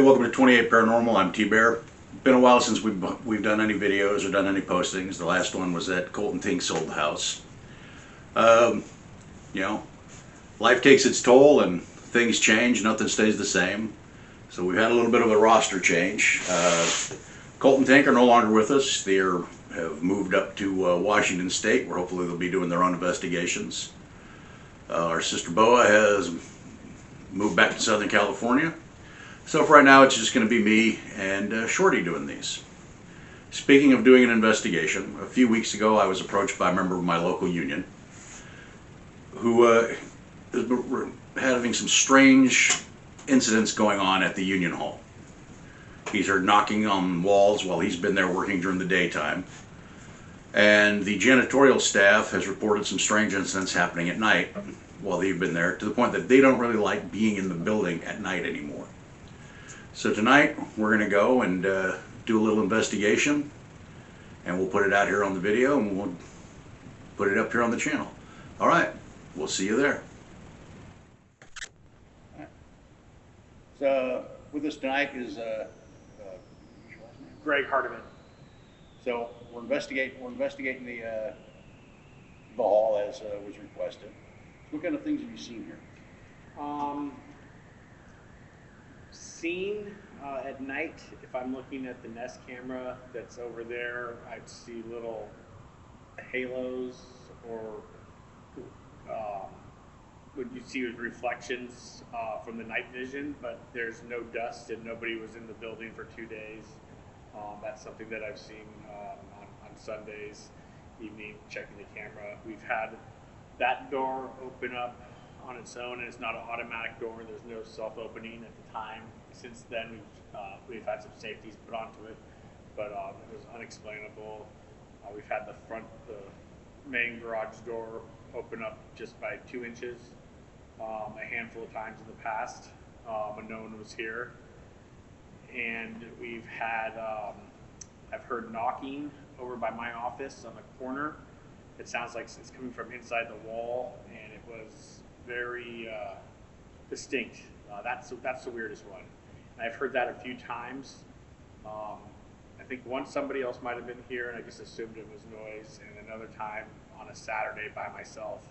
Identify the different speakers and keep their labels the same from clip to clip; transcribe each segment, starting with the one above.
Speaker 1: welcome to 28 Paranormal. I'm T-Bear. Been a while since we've done any videos or done any postings. The last one was at Colton Tink's old house. Um, you know, life takes its toll and things change. Nothing stays the same. So we've had a little bit of a roster change. Colton Tink are no longer with us. They have moved up to Washington State, where hopefully they'll be doing their own investigations. Our sister Boa has moved back to Southern California. So for right now, it's just going to be me and Shorty doing these. Speaking of doing an investigation, a few weeks ago I was approached by a member of my local union who is having some strange incidents going on at the union hall. He's heard knocking on walls while he's been there working during the daytime. And the janitorial staff has reported some strange incidents happening at night while they've been there, to the point that they don't really like being in the building at night anymore. So tonight we're going to go and do a little investigation, and we'll put it out here on the video, and we'll put it up here on the channel. All right, we'll see you there. Right. So with us tonight is
Speaker 2: Greg Hardiman.
Speaker 1: So we're investigating the hall as was requested. What kind of things have you seen here?
Speaker 2: Seen at night, if I'm looking at the Nest camera that's over there, I'd see little halos, or what you see was reflections from the night vision, but there's no dust and nobody was in the building for 2 days. That's something that I've seen on Sundays evening, checking the camera. We've had that door open up on its own, and it's not an automatic door. There's no self-opening at the time. Since then, we've had some safeties put onto it, but it was unexplainable. We've had the main garage door open up just by 2 inches a handful of times in the past when no one was here. And we've had, I've heard knocking over by my office on the corner. It sounds like it's coming from inside the wall, and it was very distinct. That's the weirdest one. And I've heard that a few times. I think once somebody else might have been here, and I just assumed it was noise. And another time on a Saturday by myself,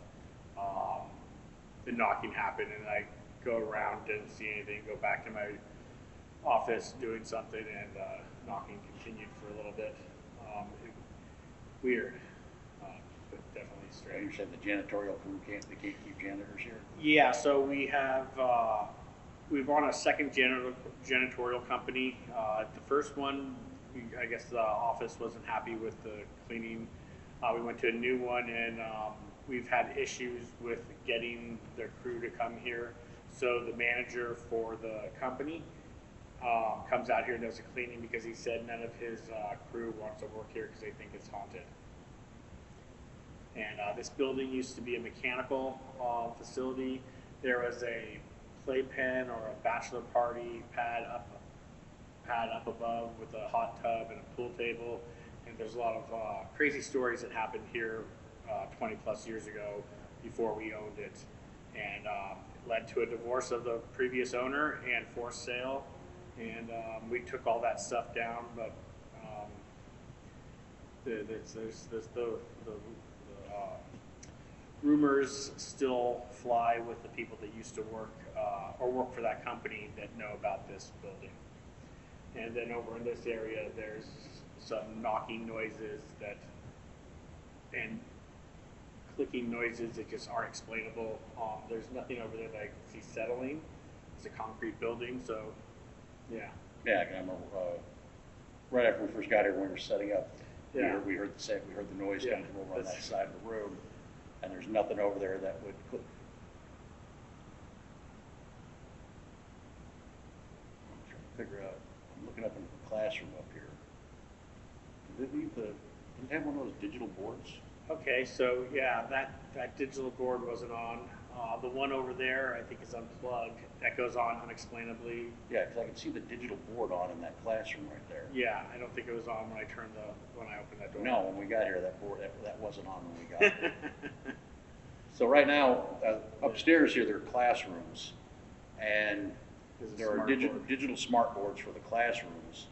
Speaker 2: the knocking happened, and I go around, didn't see anything, go back to my office doing something, and knocking continued for a little bit. Weird, but definitely strange.
Speaker 1: You said the janitorial crew can't keep janitors here?
Speaker 2: Yeah, so we have we've on a second janitorial company. The first one, I guess the office wasn't happy with the cleaning. We went to a new one, and we've had issues with getting the crew to come here. So the manager for the company comes out here and does the cleaning, because he said none of his crew wants to work here because they think it's haunted. And this building used to be a mechanical facility. There was a playpen or a bachelor party pad up above with a hot tub and a pool table. And there's a lot of crazy stories that happened here 20 plus years ago before we owned it. And it led to a divorce of the previous owner and forced sale. And we took all that stuff down, but there's the rumors still fly with the people that used to work for that company that know about this building. And then over in this area, there's some knocking noises and clicking noises that just aren't explainable. There's nothing over there that I can see settling. It's a concrete building, so yeah.
Speaker 1: Yeah, I can remember right after we first got here when we were setting up.
Speaker 2: Yeah.
Speaker 1: We heard the noise coming from over on that side of the room, and there's nothing over there that would click. I'm trying to figure out. I'm looking up in the classroom up here. Did it have one of those digital boards?
Speaker 2: Okay, so yeah, that digital board wasn't on. The one over there, I think, is unplugged. That goes on unexplainably.
Speaker 1: Yeah, because I can see the digital board on in that classroom right there.
Speaker 2: Yeah, I don't think it was on when I opened that door.
Speaker 1: No, when we got here, that wasn't on when we got here. So right now, upstairs here, there are classrooms, and
Speaker 2: Is a
Speaker 3: There are
Speaker 2: smart board.
Speaker 3: digital smart boards for the classrooms.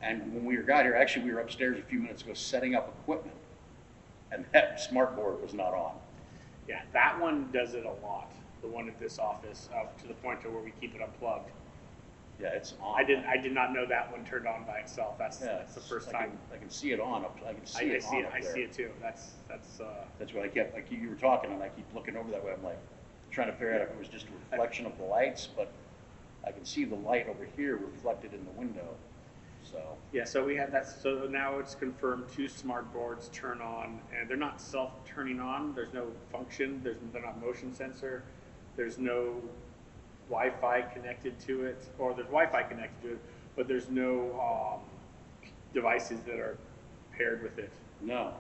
Speaker 3: And when we got here, actually, we were upstairs a few minutes ago setting up equipment, and that smart board was not on.
Speaker 2: Yeah, that one does it a lot. The one at this office, to the point to where we keep it unplugged.
Speaker 3: Yeah, it's on.
Speaker 2: I did not know that one turned on by itself. That's
Speaker 3: Yeah,
Speaker 2: the first time.
Speaker 3: I can see it on up. I can see it on up
Speaker 2: I
Speaker 3: there.
Speaker 2: see it too. That's
Speaker 3: That's what I kept, like you were talking, and I keep looking over that way. I'm like trying to figure out if it was just a reflection of the lights, but I can see the light over here reflected in the window. So
Speaker 2: yeah. So we have that. So now it's confirmed 2 smart boards turn on, and they're not self-turning on. There's no function. They're not motion sensor. There's no Wi-Fi connected to it, or there's Wi-Fi connected to it, but there's no devices that are paired with it.
Speaker 3: no,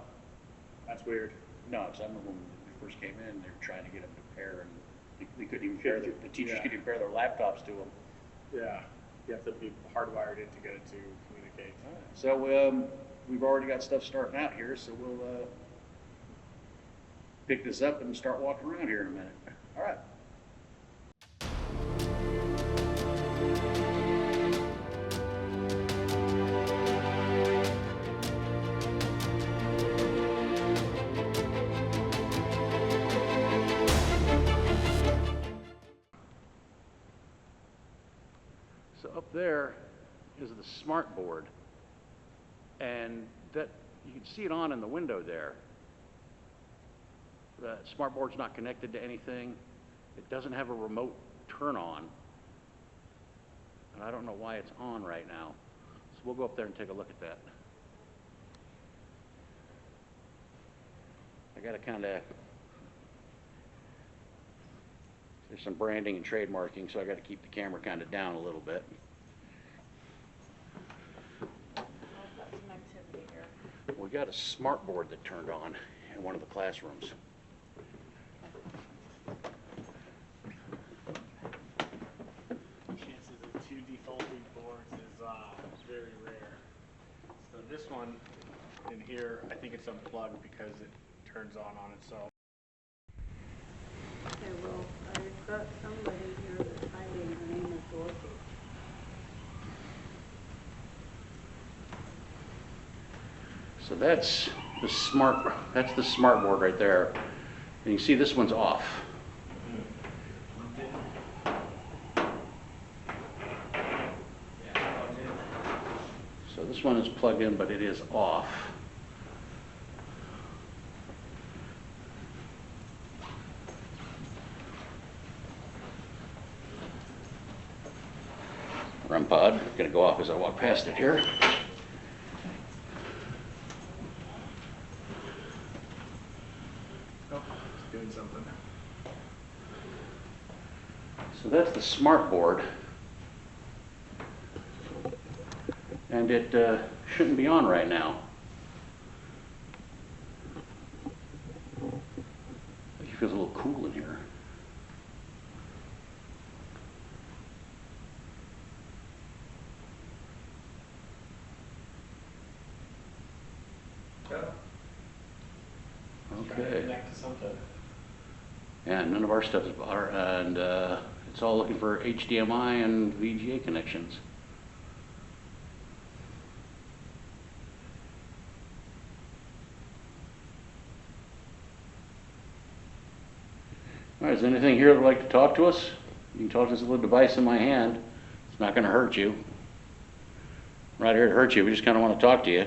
Speaker 2: That's weird.
Speaker 3: no, because I remember when we first came in, they were trying to get them to pair, and they couldn't even pair. The teachers
Speaker 2: Yeah.
Speaker 3: couldn't even pair their laptops to them.
Speaker 2: Yeah, you have to be hardwired in to get it to communicate.
Speaker 3: So we've already got stuff starting out here, so we'll pick this up and start walking around here in a minute. All right. So up there is the smart board, and that you can see it on in the window there. The smart board's not connected to anything. It doesn't have a remote turn on, and I don't know why it's on right now. So we'll go up there and take a look at that. I gotta kinda, there's some branding and trademarking, so I gotta keep the camera kinda down a little bit. We got a smart board that turned on in one of the classrooms.
Speaker 2: Chances of 2 defaulting boards is very rare. So this one in here, I think it's unplugged because it turns on itself.
Speaker 4: Okay, well, I've got somebody here that's hiding, her name is Dorothy.
Speaker 3: So that's the smart board right there. And you see this one's off. So this one is plugged in, but it is off. REM pod, gonna go off as I walk past it here.
Speaker 2: Oh, it's doing something.
Speaker 3: So that's the smart board. And it shouldn't be on right now. It feels a little cool in here. Okay.
Speaker 2: Connect to something.
Speaker 3: Yeah, none of our stuff is, and it's all looking for HDMI and VGA connections. All right, is there anything here that would like to talk to us? You can talk to this little device in my hand. It's not going to hurt you. Right here to hurt you. We just kind of want to talk to you.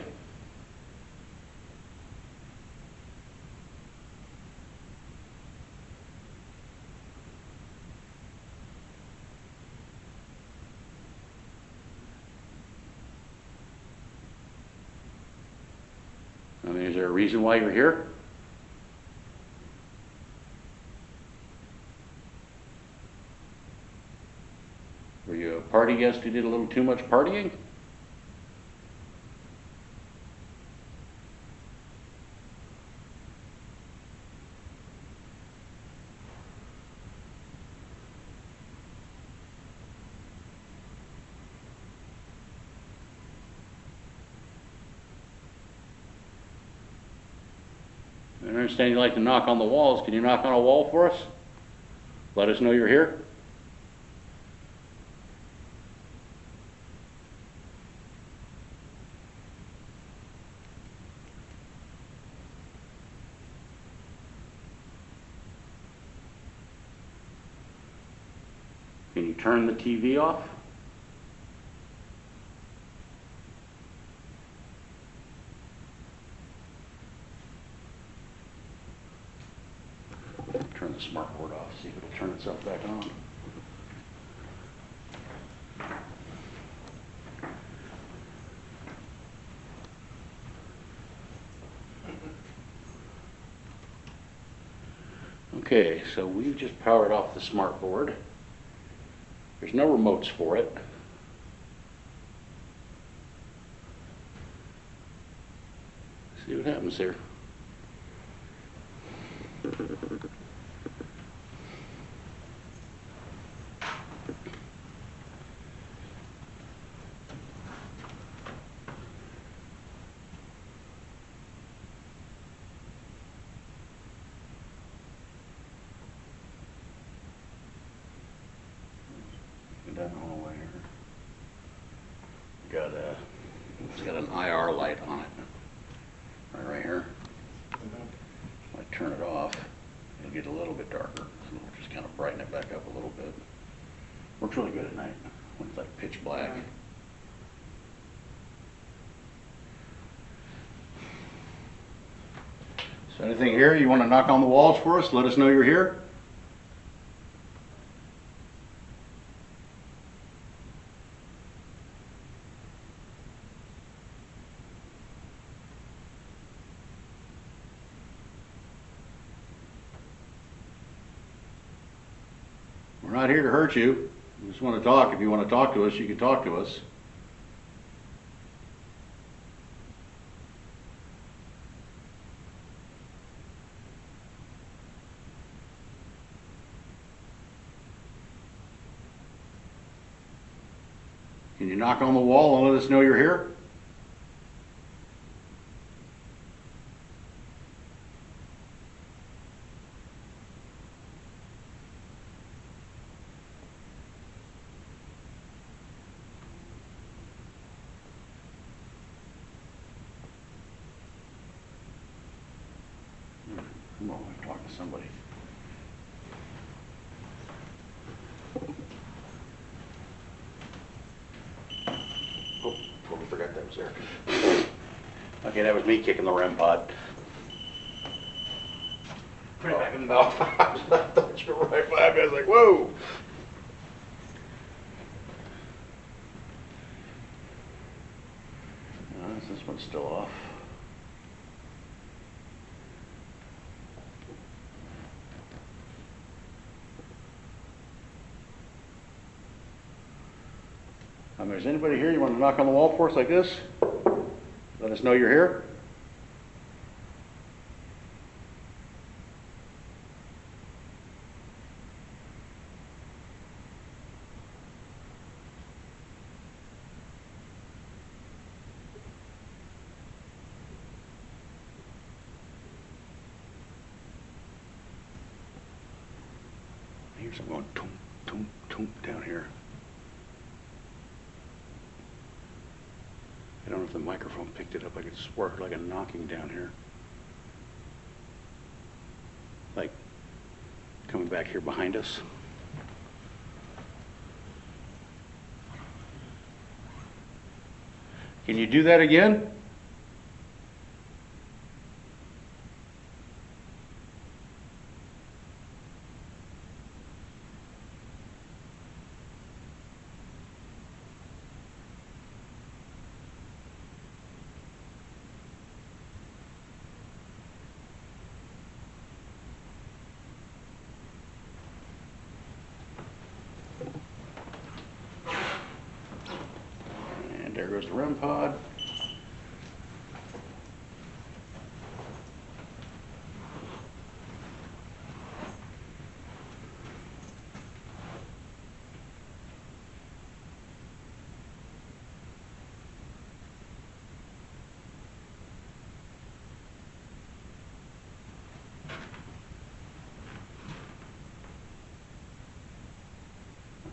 Speaker 3: I mean, is there a reason why you're here? Were you a party guest who did a little too much partying? I understand you like to knock on the walls. Can you knock on a wall for us? Let us know you're here. Can you turn the TV off? Turn the smart board off, see if it'll turn itself back on. Okay, so we've just powered off the smart board. There's no remotes for it. See what happens here. Down the hallway here. It's got an IR light on it. Right here. If I turn it off, it'll get a little bit darker. So we'll just kind of brighten it back up a little bit. Works really good at night when it's like pitch black. So anything here you want to knock on the walls for us? Let us know you're here. We're not here to hurt you. We just want to talk. If you want to talk to us, you can talk to us. Can you knock on the wall and let us know you're here? Come on, talk to somebody. Oh, totally forgot that was there. Okay, that was me kicking the REM pod. Put it back in the belt. I thought you were right by me. I was like, whoa. This one's still off. Is anybody here? You want to knock on the wall for us like this? Let us know you're here. Here's something going toom, toom, toom down here. I don't know if the microphone picked it up. I could swear like a knocking down here. Like coming back here behind us. Can you do that again? And there goes the REM pod.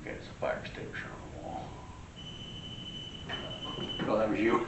Speaker 3: Okay, it's a fire extinguisher on the wall. Oh, that was you.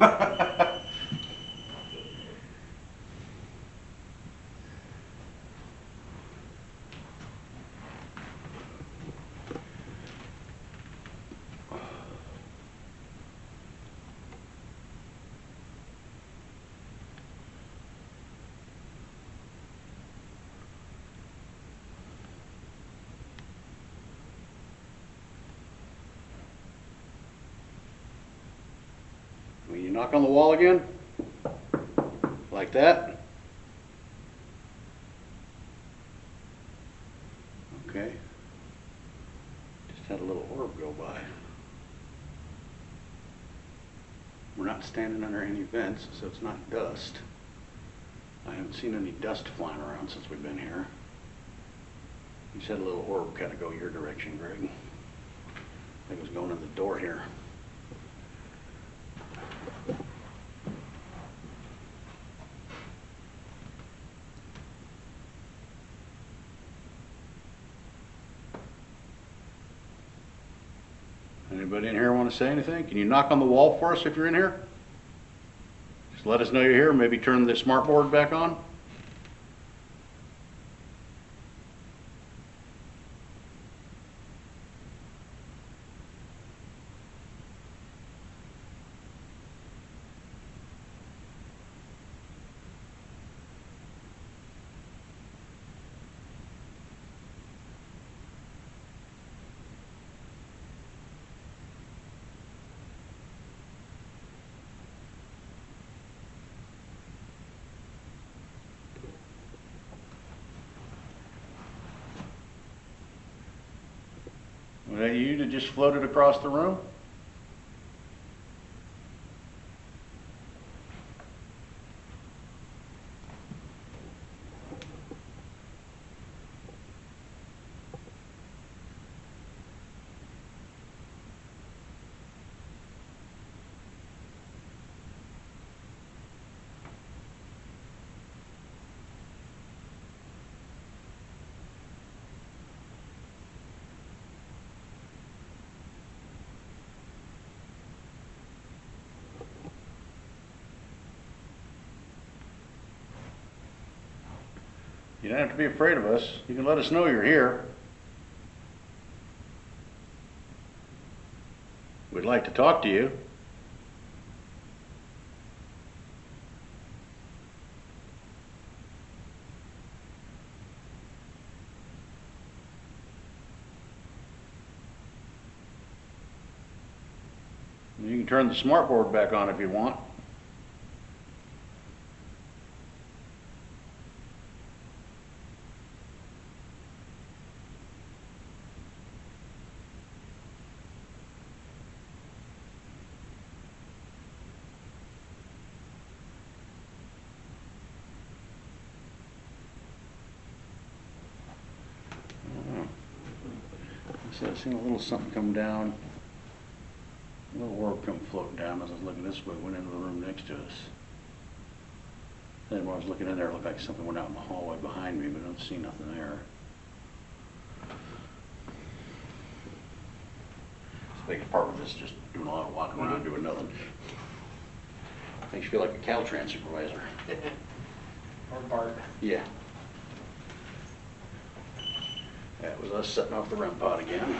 Speaker 3: knock on the wall again. Like that. Okay. Just had a little orb go by. We're not standing under any vents, so it's not dust. I haven't seen any dust flying around since we've been here. You said a little orb kind of go your direction, Greg. I think it was going in the door here. Anybody in here want to say anything? Can you knock on the wall for us if you're in here? Just let us know you're here. Maybe turn the smart board back on. Was that you that just floated across the room? You don't have to be afraid of us. You can let us know you're here. We'd like to talk to you. You can turn the smart board back on if you want. So I've seen a little something come down, a little orb come floating down as I was looking this way, went into the room next to us. Then when I was looking in there, it looked like something went out in the hallway behind me, but I don't see nothing there. The biggest part of this is just doing a lot of walking around doing nothing. Makes you feel like a Caltrans supervisor.
Speaker 2: Or Bart.
Speaker 3: Yeah. That was us setting off the REM pod again.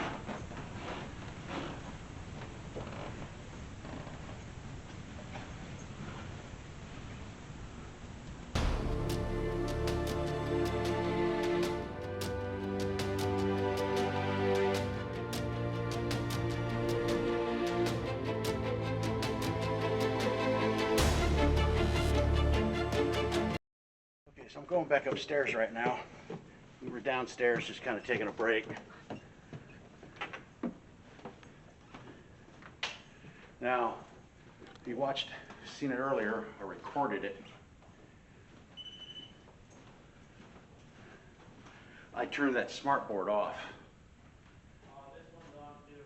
Speaker 3: Okay, so I'm going back upstairs right now. We were downstairs just kind of taking a break. Now, if you seen it earlier, I recorded it. I turned that smart board off.
Speaker 2: This one's on too.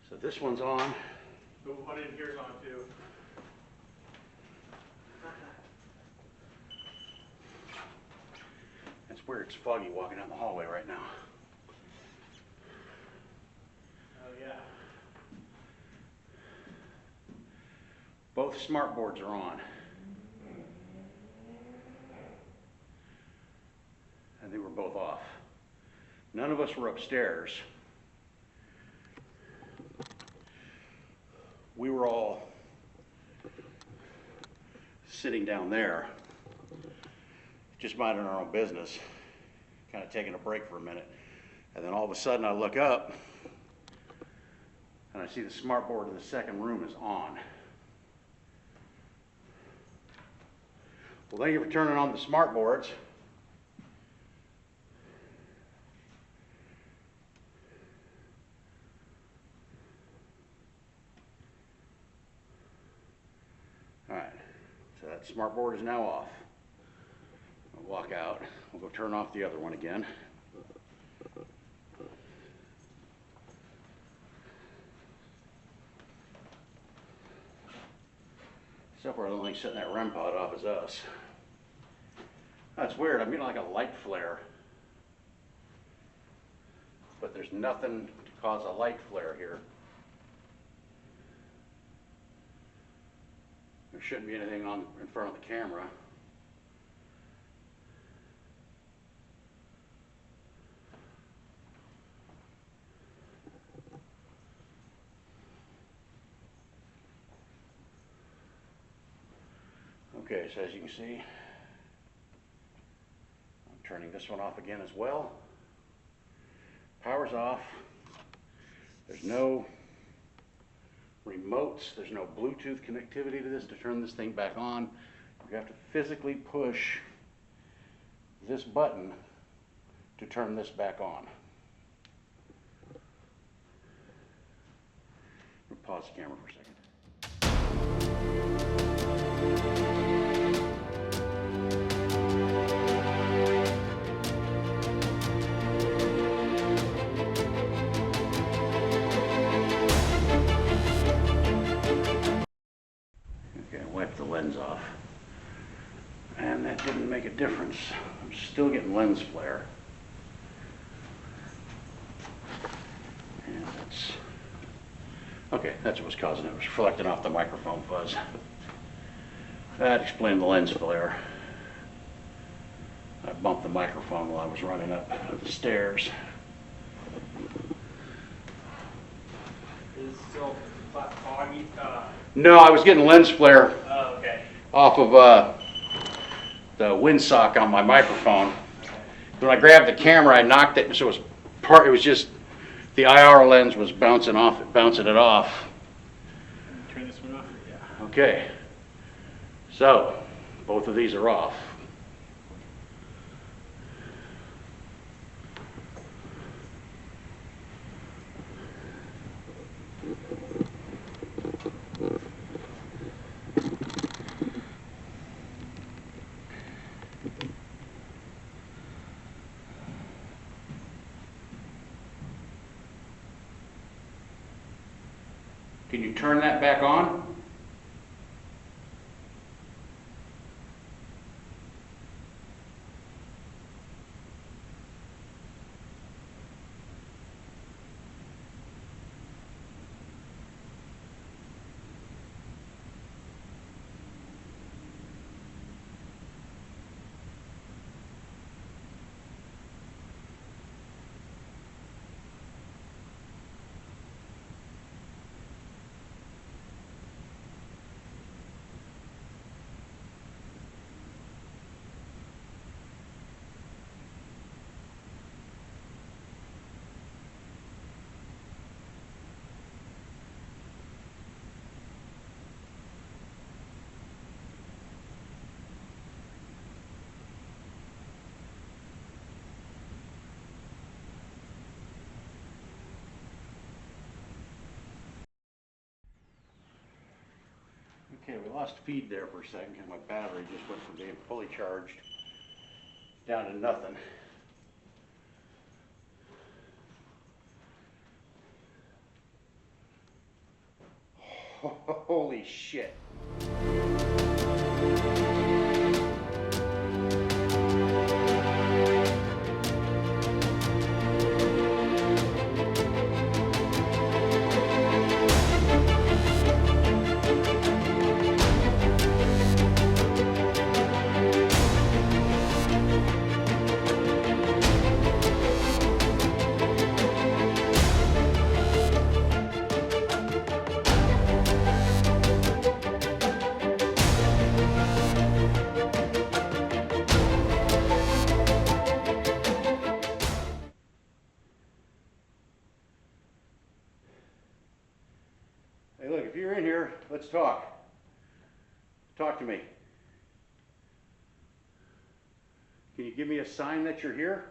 Speaker 3: So this one's on.
Speaker 2: The one in here's on too.
Speaker 3: It's weird, it's foggy walking down the hallway right now.
Speaker 2: Oh yeah.
Speaker 3: Both smart boards are on. And they were both off. None of us were upstairs. We were all sitting down there.
Speaker 1: just minding our own business, kind of taking a break for a minute. And then all of a sudden I look up and I see the smart board in the second room is on. Well, thank you for turning on the smart boards. All right, so that smart board is now off. I'll walk out. We'll go turn off the other one again. So far, the only thing setting that REM pod off is us. That's weird. I'm getting like a light flare. But there's nothing to cause a light flare here. There shouldn't be anything on in front of the camera. Okay, so as you can see, I'm turning this one off again as well. Power's off. There's no remotes, there's no Bluetooth connectivity to this to turn this thing back on. You have to physically push this button to turn this back on. I'll pause the camera for a second. The lens off, and that didn't make a difference. I'm still getting lens flare, and that's okay. That's what was causing it. It was reflecting off the microphone fuzz. That explained the lens flare. I bumped the microphone while I was running up the stairs.
Speaker 5: Is it still foggy?
Speaker 1: No, I was getting lens flare
Speaker 5: Okay.
Speaker 1: off of the windsock on my microphone. When I grabbed the camera, I knocked it, so it was just the IR lens was bouncing it off.
Speaker 5: Turn this one off? Yeah.
Speaker 1: Okay, so both of these are off. Can you turn that back on? Okay, we lost feed there for a second because my battery just went from being fully charged down to nothing. Holy shit. let's talk. Talk to me. Can you give me a sign that you're here?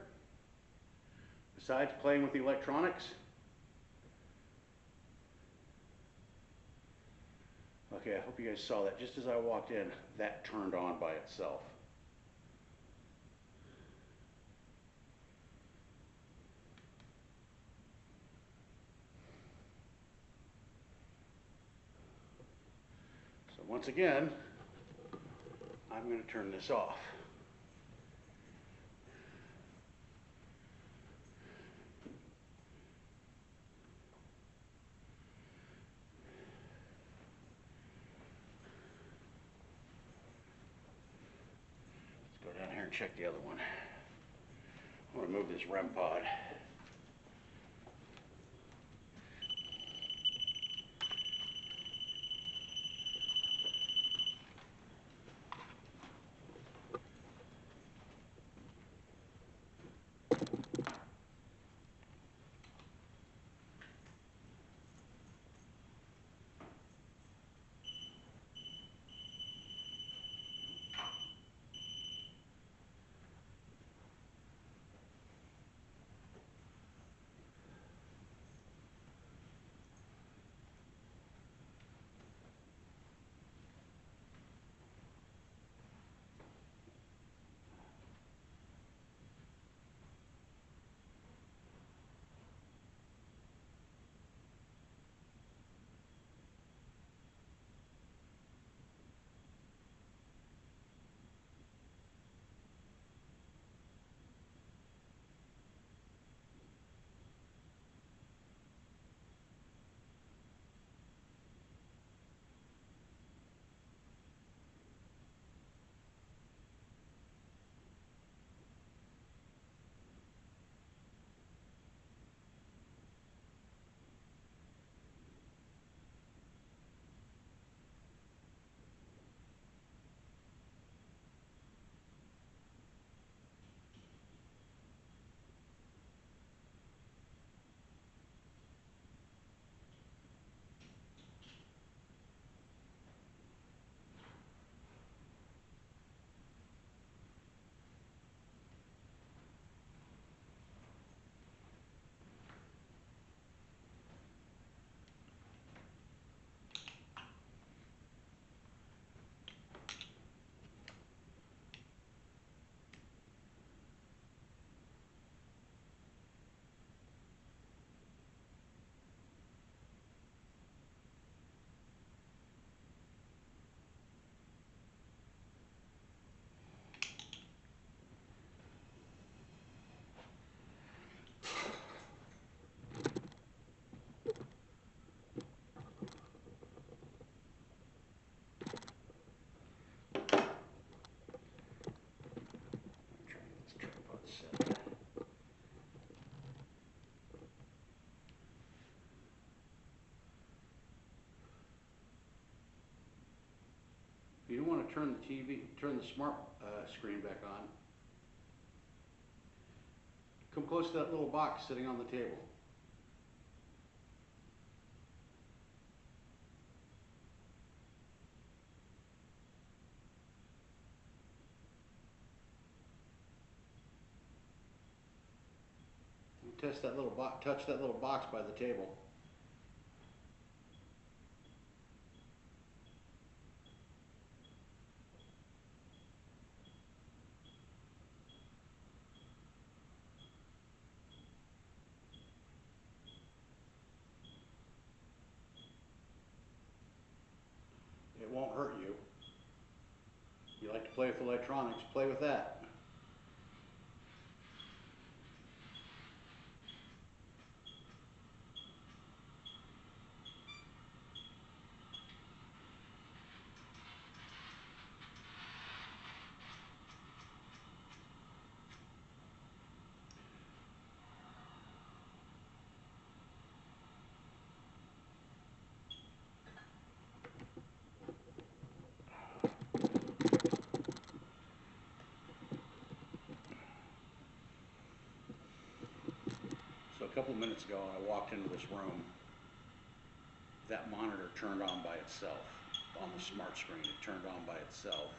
Speaker 1: Besides playing with the electronics? Okay, I hope you guys saw that. Just as I walked in, that turned on by itself. So once again, I'm going to turn this off. Let's go down here and check the other one. I want to move this REM pod. You don't want to turn the TV, turn the smart screen back on. Come close to that little box sitting on the table. Test that little box, touch that little box by the table. It won't hurt you. You like to play with electronics, play with that. So a couple of minutes ago, I walked into this room. That monitor turned on by itself.
Speaker 3: on the smart screen. It turned on by itself.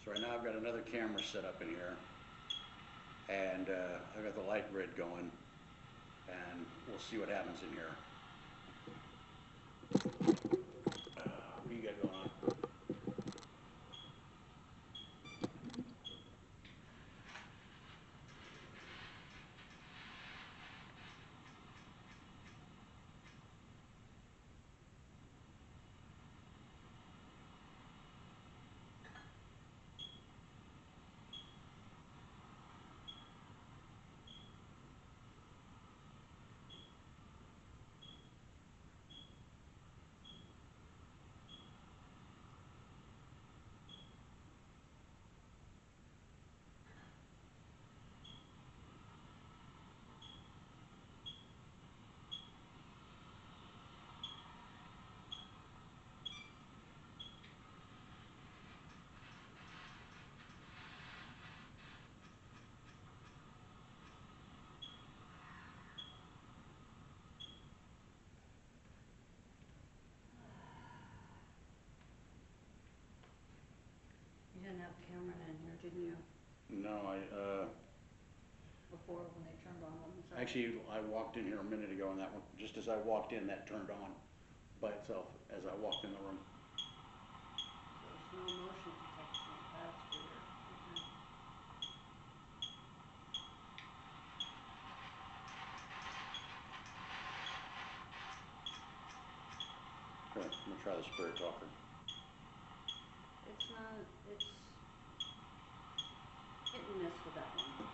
Speaker 3: So right now I've got another camera set up in here, and I've got the light grid going, and we'll see what happens in here. What do you got going on?
Speaker 4: You didn't have Cameron in here, didn't you,
Speaker 3: No,
Speaker 4: before when they turned on themselves?
Speaker 3: actually, I walked in here a minute ago, and that one, just as I walked in, that turned on by itself as I walked in the room.
Speaker 4: There's no motion detection, that's weird.
Speaker 3: Okay, I'm gonna try the Spirit Talker.
Speaker 4: It's not, it's hit and miss with that one.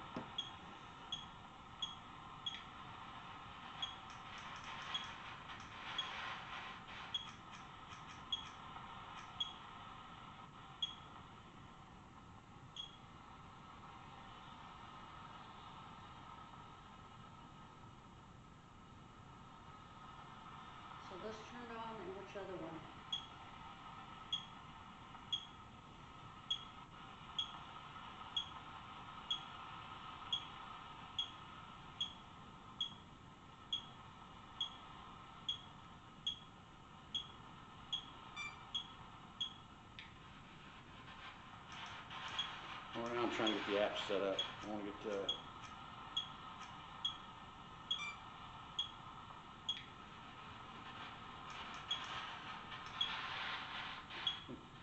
Speaker 4: So this turned on, and which other one?
Speaker 3: Well, right now I'm trying to get the app set up. I wanna get,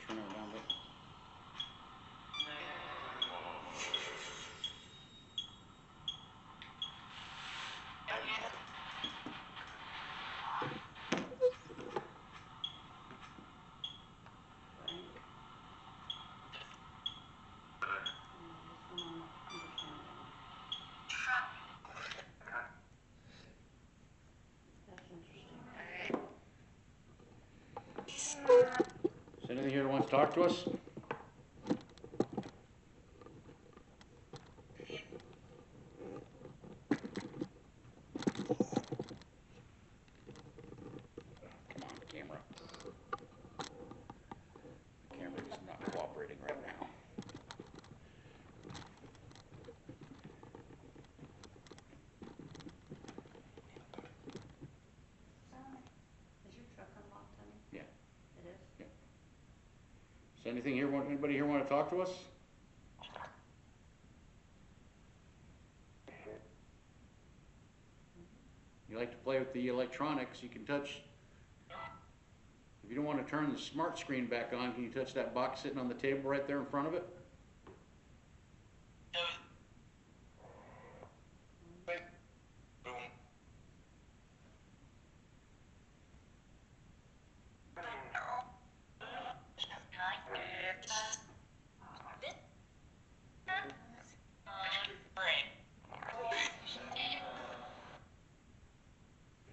Speaker 3: turn it around a bit.
Speaker 4: Right? This one I'm not understanding. That's interesting.
Speaker 3: Is anything here that wants to talk to us? Come on, camera. The camera is not cooperating right now.
Speaker 4: Is your truck unlocked, honey?
Speaker 3: Yeah.
Speaker 4: It is?
Speaker 3: Yeah. Is anything here, anybody here want to talk to us? You like to play with the electronics, you can touch, if you don't want to turn the smart screen back on, can you touch that box sitting on the table right there in front of it?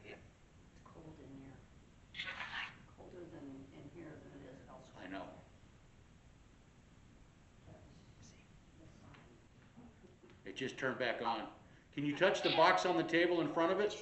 Speaker 4: It's cold in here. Colder than in here than it is elsewhere.
Speaker 3: I know.
Speaker 4: That's the sign.
Speaker 3: It just turned back on. Can you touch the box on the table in front of it?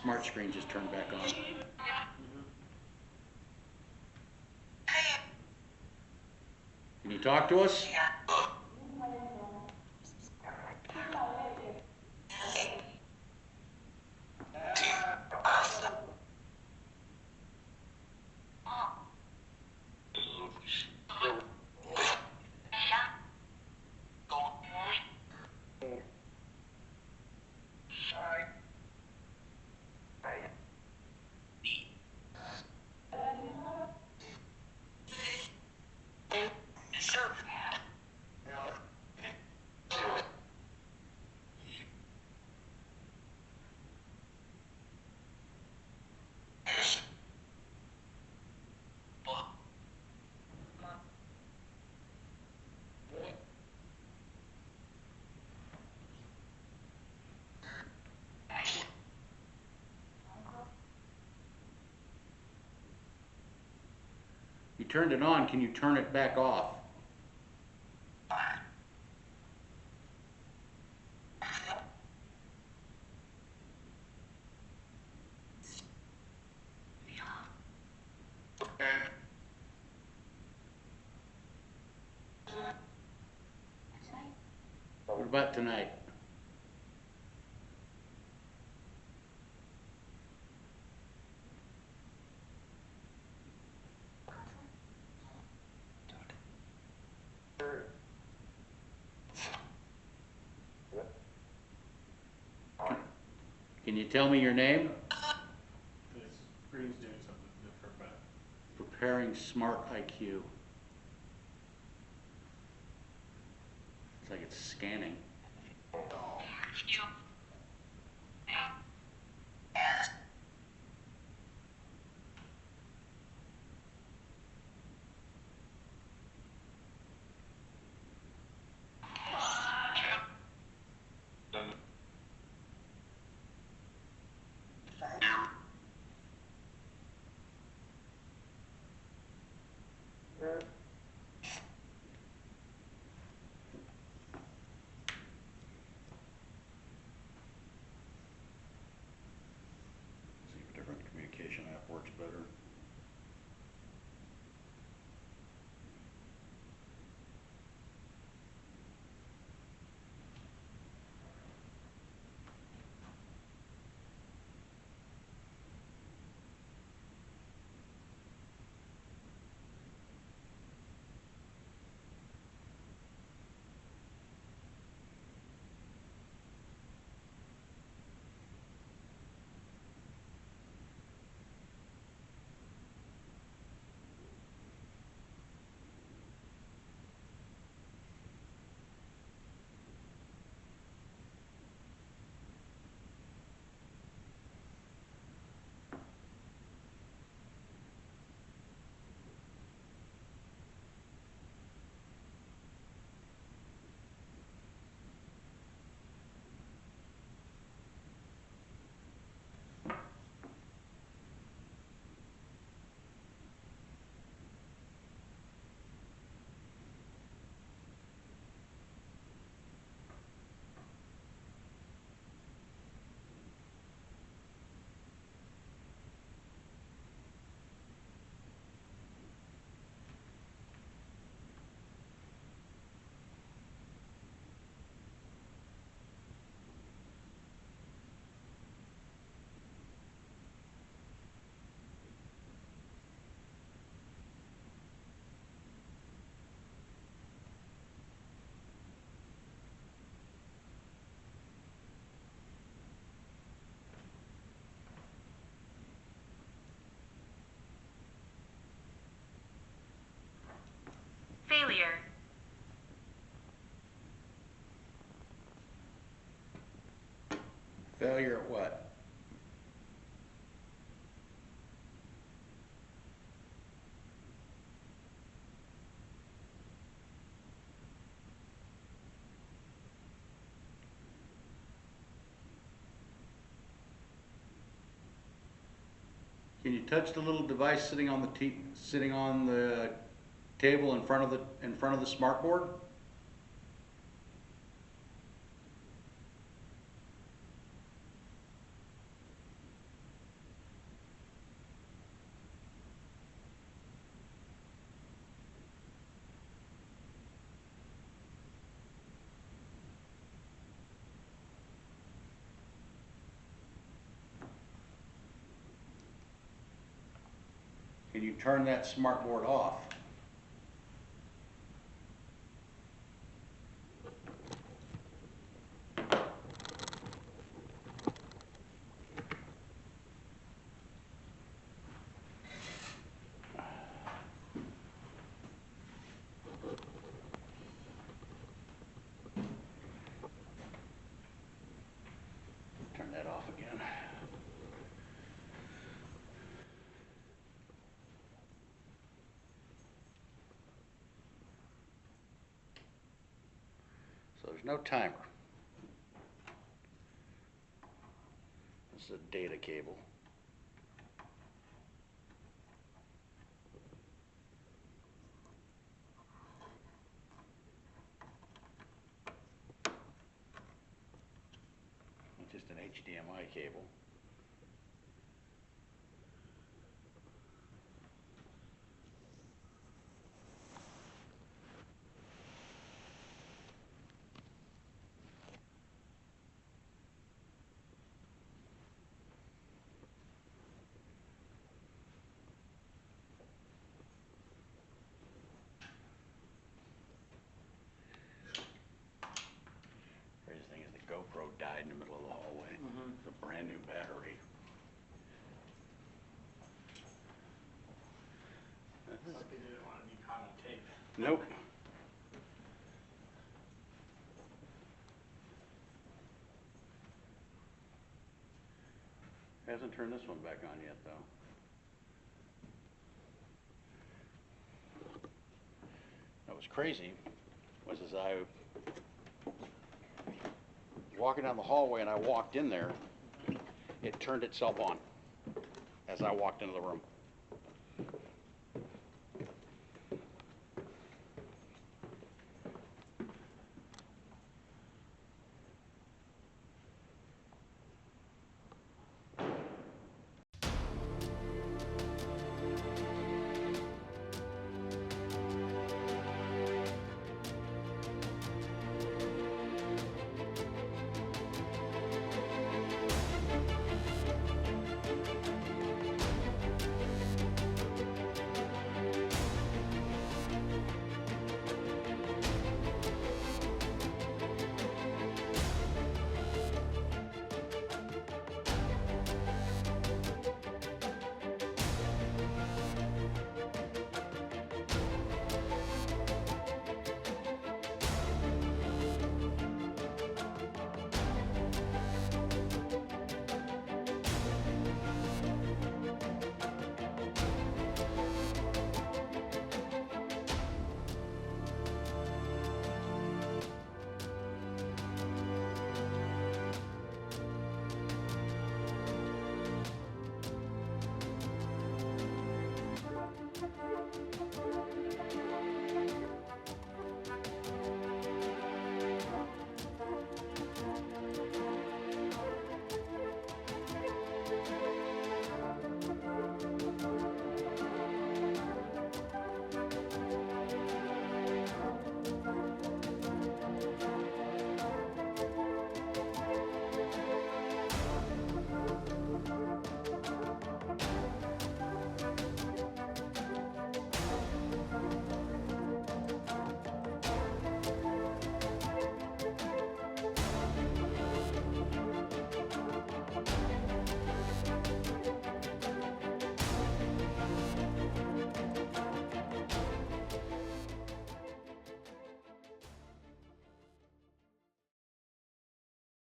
Speaker 3: smart screen just turned back on. Can you talk to us? You turned it on, can you turn it back off? What about tonight? Can you tell me your name?
Speaker 5: The screen's doing something different, but
Speaker 3: Preparing Smart IQ. It's like it's scanning. See if a different communication app works better.
Speaker 6: Failure.
Speaker 3: Failure at what? Can you touch the little device sitting on the table in front of the smart board? Can you turn that smart board off? Turn that off again. So there's no timer. This is a data cable. It's just an HDMI cable. Crazy thing is the GoPro died in the middle of the hallway. It's a brand new battery.
Speaker 5: But they didn't want to be caught on tape.
Speaker 3: Nope. Hasn't turned this one back on yet, though. That was crazy, was as I was walking down the hallway and I walked in there, it turned itself on as I walked into the room.